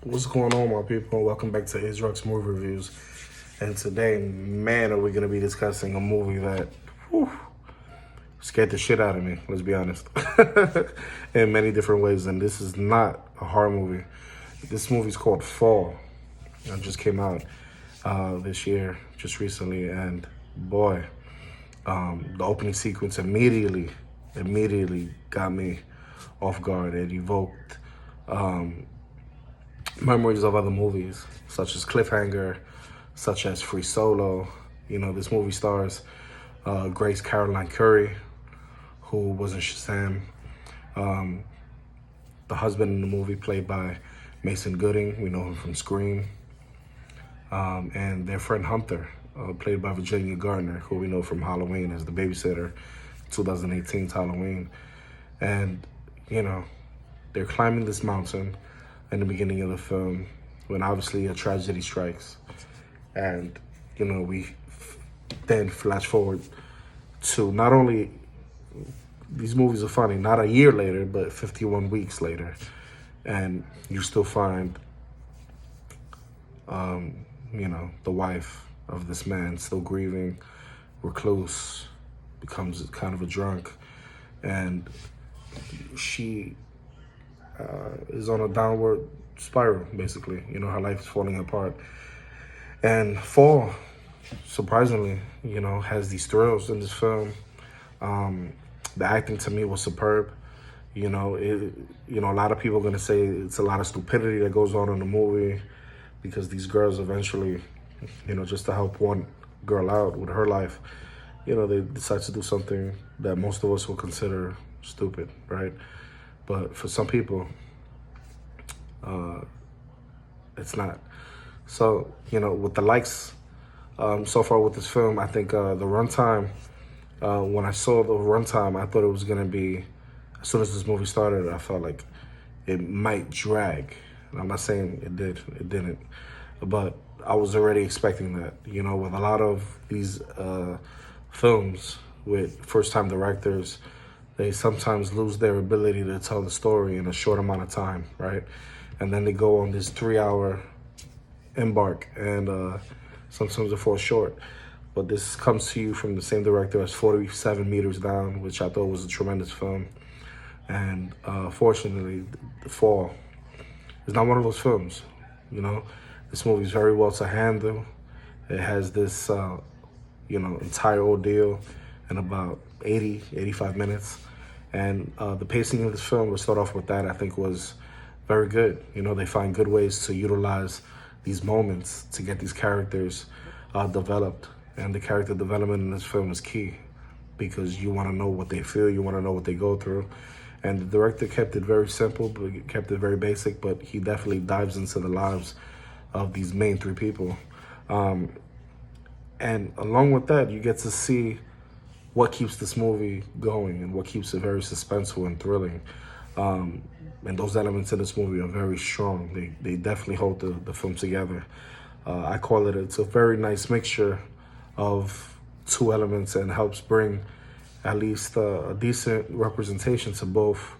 What's going on, my people? Welcome back to Israel's Movie Reviews. And today, man, are we going to be discussing a movie that whew, scared the shit out of me, let's be honest, in many different ways. And this is not a horror movie. This movie's called Fall. It just came out this year, just recently. And boy, the opening sequence immediately got me off guard. It evoked memories of other movies, such as Cliffhanger, such as Free Solo. You know, this movie stars Grace Caroline Currey, who was in Shazam. The husband in the movie, played by Mason Gooding. We know him from Scream. And their friend Hunter, played by Virginia Gardner, who we know from Halloween as the babysitter, 2018's Halloween. And, you know, they're climbing this mountain in the beginning of the film when obviously a tragedy strikes. And, you know, we then flash forward to not only, these movies are funny, not a year later, but 51 weeks later. And you still find, you know, the wife of this man still grieving, recluse, becomes kind of a drunk. And she is on a downward spiral, basically. You know, her life is falling apart. And Fall, surprisingly, you know, has these thrills in this film. The acting to me was superb. You know, a lot of people are gonna say it's a lot of stupidity that goes on in the movie because these girls eventually, you know, just to help one girl out with her life, you know, they decide to do something that most of us will consider stupid, right? But for some people, it's not. So, you know, with the likes so far with this film, I think the runtime, when I saw the runtime, I thought it was going to be, as soon as this movie started, I felt like it might drag. And I'm not saying it didn't. But I was already expecting that. You know, with a lot of these films with first-time directors, they sometimes lose their ability to tell the story in a short amount of time, right? And then they go on this 3-hour embark, and sometimes they fall short. But this comes to you from the same director as 47 Meters Down, which I thought was a tremendous film. And fortunately, The Fall is not one of those films, you know? This movie is very well to handle. It has this, you know, entire ordeal in about 85 minutes. And the pacing of this film, let's start off with that, I think was very good. You know, they find good ways to utilize these moments to get these characters developed. And the character development in this film is key because you want to know what they feel, you want to know what they go through. And the director kept it very simple, but kept it very basic, but he definitely dives into the lives of these main three people. And along with that, you get to see what keeps this movie going and what keeps it very suspenseful and thrilling. And those elements in this movie are very strong. They definitely hold the film together. I call it's a very nice mixture of two elements and helps bring at least a decent representation to both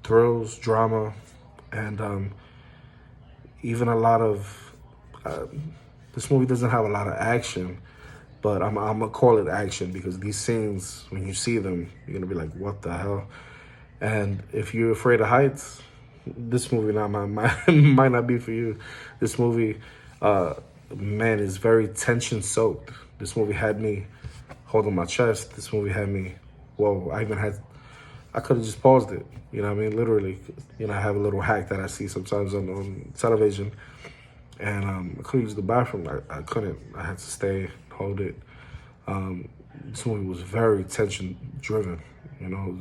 thrills, drama, and even a lot of, this movie doesn't have a lot of action, but I'm gonna call it action because these scenes, when you see them, you're gonna be like, what the hell? And if you're afraid of heights, this movie might not be for you. This movie, man, is very tension soaked. This movie had me holding my chest. This movie had me, whoa, I could have just paused it. You know what I mean? Literally, you know, I have a little hack that I see sometimes on television. And I couldn't use the bathroom. I couldn't. I had to stay, hold it. This movie was very tension-driven. You know,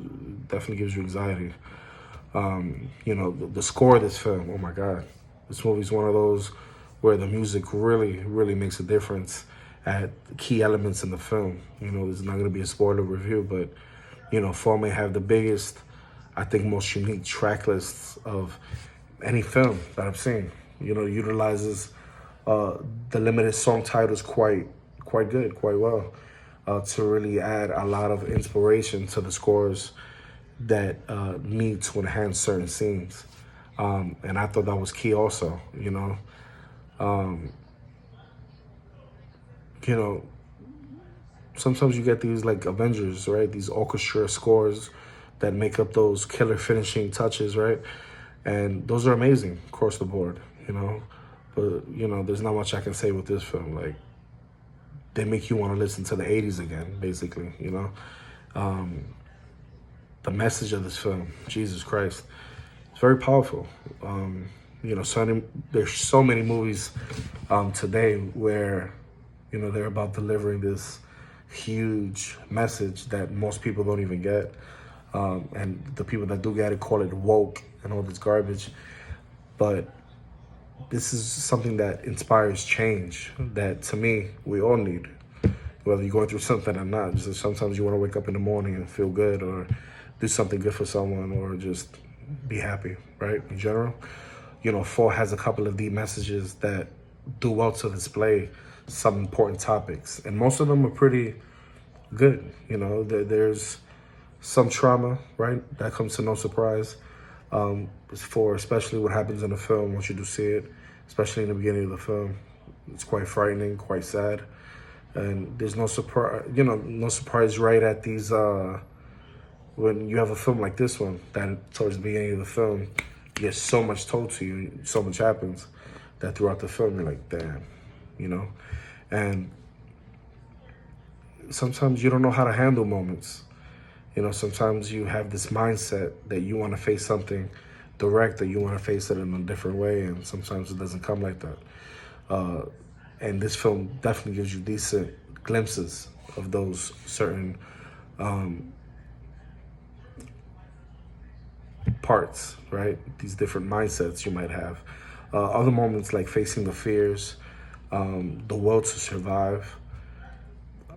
definitely gives you anxiety. You know, the score of this film, oh my God. This movie's one of those where the music really makes a difference at key elements in the film. You know, there's not going to be a spoiler review, but, you know, Fall may have the biggest, I think, most unique track lists of any film that I've seen. You know, utilizes the limited song titles quite good, quite well, to really add a lot of inspiration to the scores that need to enhance certain scenes. And I thought that was key also, you know. You know, sometimes you get these like Avengers, right? These orchestra scores that make up those killer finishing touches, right? And those are amazing across the board, you know. But, you know, there's not much I can say with this film. Like, they make you want to listen to the 80s again, basically, you know. The message of this film, Jesus Christ, it's very powerful. You know, there's so many movies today where, you know, they're about delivering this huge message that most people don't even get. And the people that do get it call it woke and all this garbage. But this is something that inspires change that, to me, we all need. Whether you're going through something or not, just sometimes you want to wake up in the morning and feel good, or do something good for someone, or just be happy, right? In general, you know, Fall has a couple of deep messages that do well to display some important topics, and most of them are pretty good. You know, there's some trauma, right? That comes to no surprise. For especially what happens in the film once you do see it, especially in the beginning of the film, it's quite frightening, quite sad. And there's no surprise, you know, no surprise right at these, when you have a film like this one, that towards the beginning of the film, you get so much told to you, so much happens, that throughout the film, you're like, damn, you know? And sometimes you don't know how to handle moments. You know, sometimes you have this mindset that you want to face something direct, or you want to face it in a different way, and sometimes it doesn't come like that. And this film definitely gives you decent glimpses of those certain parts, right? These different mindsets you might have. Other moments like facing the fears, the will to survive,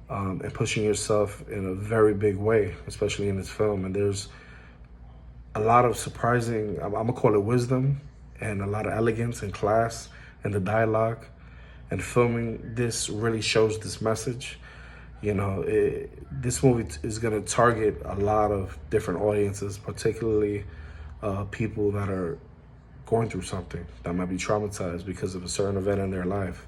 and pushing yourself in a very big way, especially in this film. And there's a lot of surprising, I'm gonna call it wisdom, and a lot of elegance and class in the dialogue. And filming this really shows this message. You know, this movie is gonna target a lot of different audiences, particularly people that are going through something, that might be traumatized because of a certain event in their life.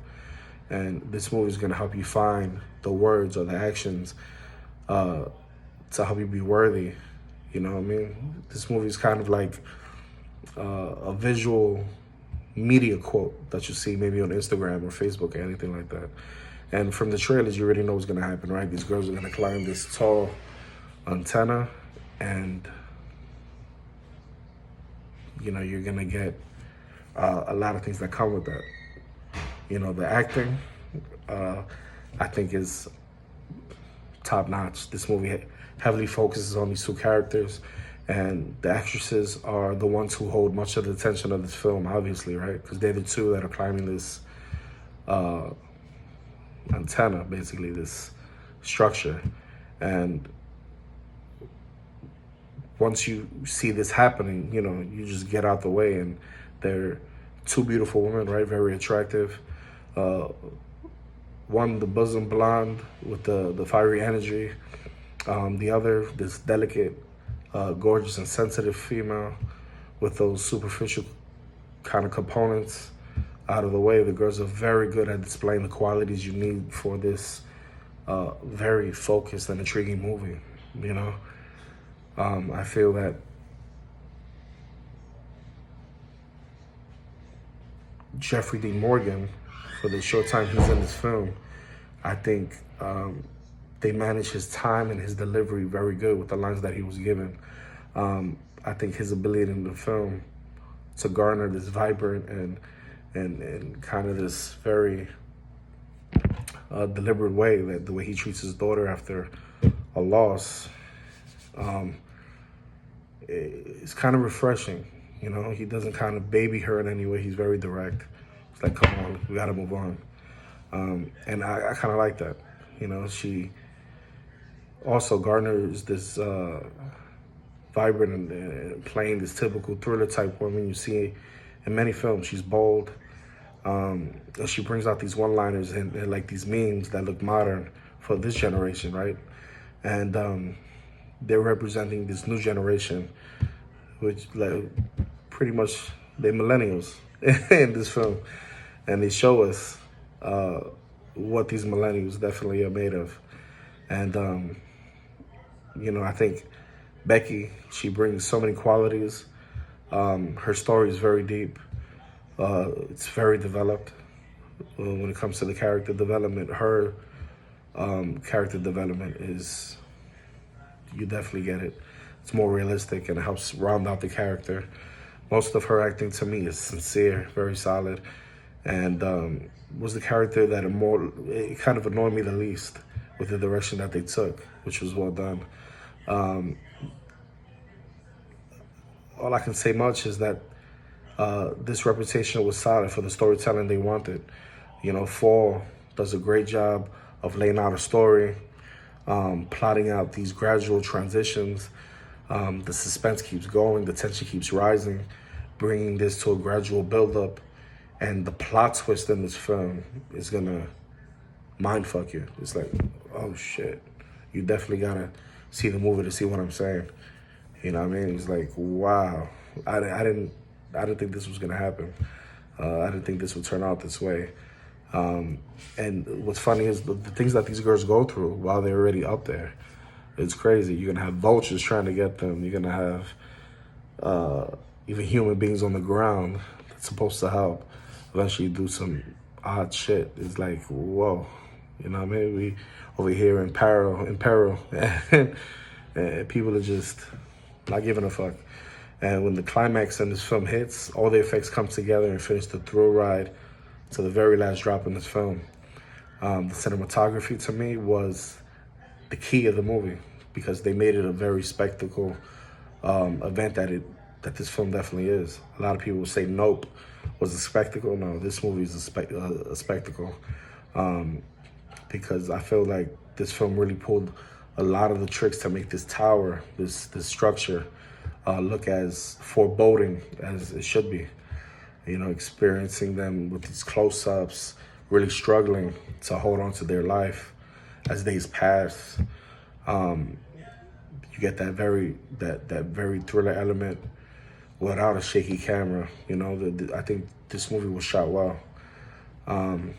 And this movie is gonna help you find the words or the actions to help you be worthy. You know what I mean? This movie is kind of like a visual media quote that you see maybe on Instagram or Facebook or anything like that. And from the trailers, you already know what's gonna happen, right? These girls are gonna climb this tall antenna, and you know, you're gonna get a lot of things that come with that. You know, the acting, I think, is top notch. This movie heavily focuses on these two characters, and the actresses are the ones who hold much of the attention of this film, obviously, right? Because they're the two that are climbing this antenna, basically, this structure. And once you see this happening, you know, you just get out the way, and they're two beautiful women, right? Very attractive. One, the bosom blonde with the fiery energy. The other, this delicate, gorgeous and sensitive female with those superficial kind of components out of the way. The girls are very good at displaying the qualities you need for this very focused and intriguing movie, you know? I feel that Jeffrey Dean Morgan, for the short time he's in this film, I think they managed his time and his delivery very good with the lines that he was given. I think his ability in the film to garner this vibrant and kind of this very deliberate way, that the way he treats his daughter after a loss, it's kind of refreshing. You know, he doesn't kind of baby her in any way. He's very direct. It's like, come on, we got to move on. And I kind of like that. You know, she also, Gardner is this vibrant and playing this typical thriller type woman you see in many films. She's bold. And she brings out these one-liners and like these memes that look modern for this generation, right? And they're representing this new generation, which like pretty much they millennials in this film, and they show us what these millennials definitely are made of. And I think Becky, she brings so many qualities. Her story is very deep. It's very developed when it comes to the character development. Her character development is, you definitely get it. It's more realistic and it helps round out the character. Most of her acting to me is sincere, very solid, and was the character that it kind of annoyed me the least with the direction that they took, which was well done. All I can say much is that this reputation was solid for the storytelling they wanted. Fall does a great job of laying out a story, plotting out these gradual transitions. The suspense keeps going, the tension keeps rising, bringing this to a gradual buildup. And the plot twist in this film is gonna mindfuck you. It's like, oh shit. You definitely gotta see the movie to see what I'm saying. You know what I mean? It's like, wow. I didn't think this was gonna happen. I didn't think this would turn out this way. And what's funny is the things that these girls go through while they're already up there. It's crazy. You're gonna have vultures trying to get them. You're gonna have even human beings on the ground that's supposed to help eventually do some odd shit. It's like, whoa. You know what I mean? We over here in peril, and people are just not giving a fuck. And when the climax in this film hits, all the effects come together and finish the thrill ride to the very last drop in this film. The cinematography to me was the key of the movie because they made it a very spectacle event that this film definitely is. A lot of people will say Nope was a spectacle. No, this movie is a spectacle because I feel like this film really pulled a lot of the tricks to make this tower, this structure, look as foreboding as it should be. Experiencing them with these close-ups, really struggling to hold on to their life as days pass. You get that very thriller element without a shaky camera. I think this movie was shot well. And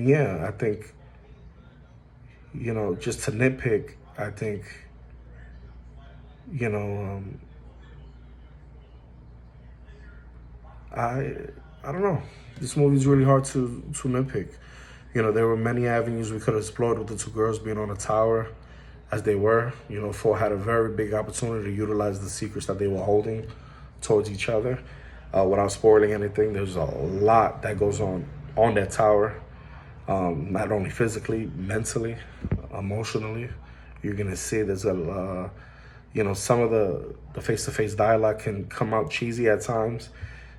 yeah, I think, just to nitpick, I think, I don't know. This movie is really hard to nitpick. There were many avenues we could have explored with the two girls being on a tower as they were. Fall had a very big opportunity to utilize the secrets that they were holding towards each other. Without spoiling anything, there's a lot that goes on that tower. Not only physically, mentally, emotionally. You're going to see there's some of the face-to-face dialogue can come out cheesy at times.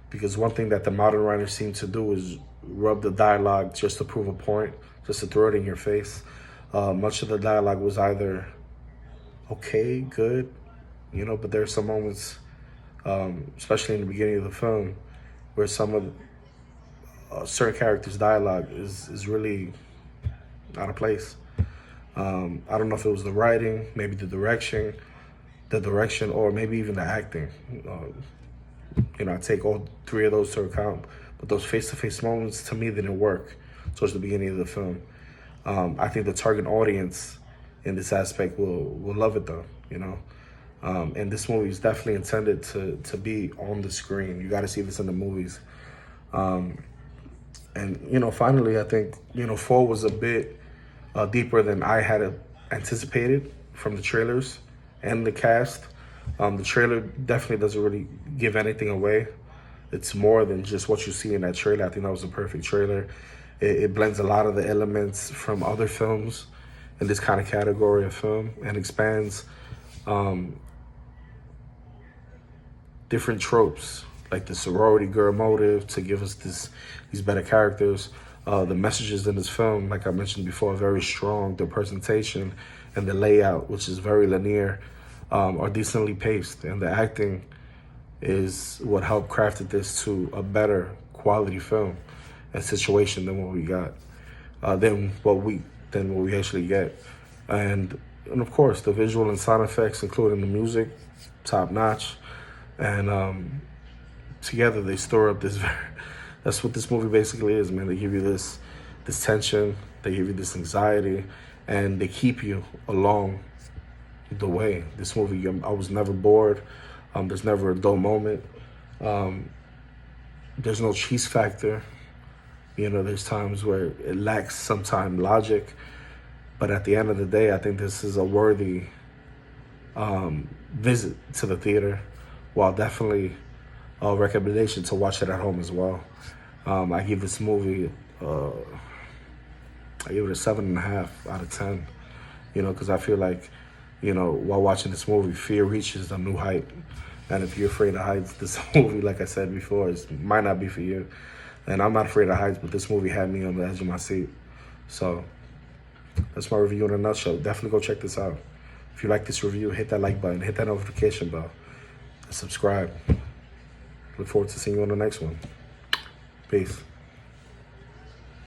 Because one thing that the modern writers seem to do is rub the dialogue just to prove a point, just to throw it in your face. Much of the dialogue was either okay, good, but there are some moments, especially in the beginning of the film, where some of certain characters' dialogue is really out of place. I don't know if it was the writing, maybe the direction, or maybe even the acting. I take all three of those to account. But those face-to-face moments, to me, didn't work towards the beginning of the film. I think the target audience in this aspect will love it, though, And this movie is definitely intended to be on the screen. You got to see this in the movies. And, finally, I think, Fall was a bit deeper than I had anticipated from the trailers and the cast. The trailer definitely doesn't really give anything away. It's more than just what you see in that trailer. I think that was a perfect trailer. It blends a lot of the elements from other films in this kind of category of film and expands different tropes, like the sorority girl motive to give us these better characters. The messages in this film, like I mentioned before, are very strong. The presentation and the layout, which is very linear, are decently paced, and the acting is what helped crafted this to a better quality film and situation than what we got, than what we actually get, and of course the visual and sound effects, including the music, top notch, and together they store up this. That's what this movie basically is, man. They give you this tension, they give you this anxiety, and they keep you along the way. This movie, I was never bored. There's never a dull moment. There's no cheese factor. You know, there's times where it lacks sometimes logic, but at the end of the day, I think this is a worthy visit to the theater. While definitely a recommendation to watch it at home as well. I give this movie, I give it a 7.5 out of 10. You know, because I feel like, you know, while watching this movie, fear reaches a new height. And if you're afraid of heights, this movie, like I said before, might not be for you. And I'm not afraid of heights, but this movie had me on the edge of my seat. So that's my review in a nutshell. Definitely go check this out. If you like this review, hit that like button, hit that notification bell, and subscribe. Look forward to seeing you on the next one. Peace.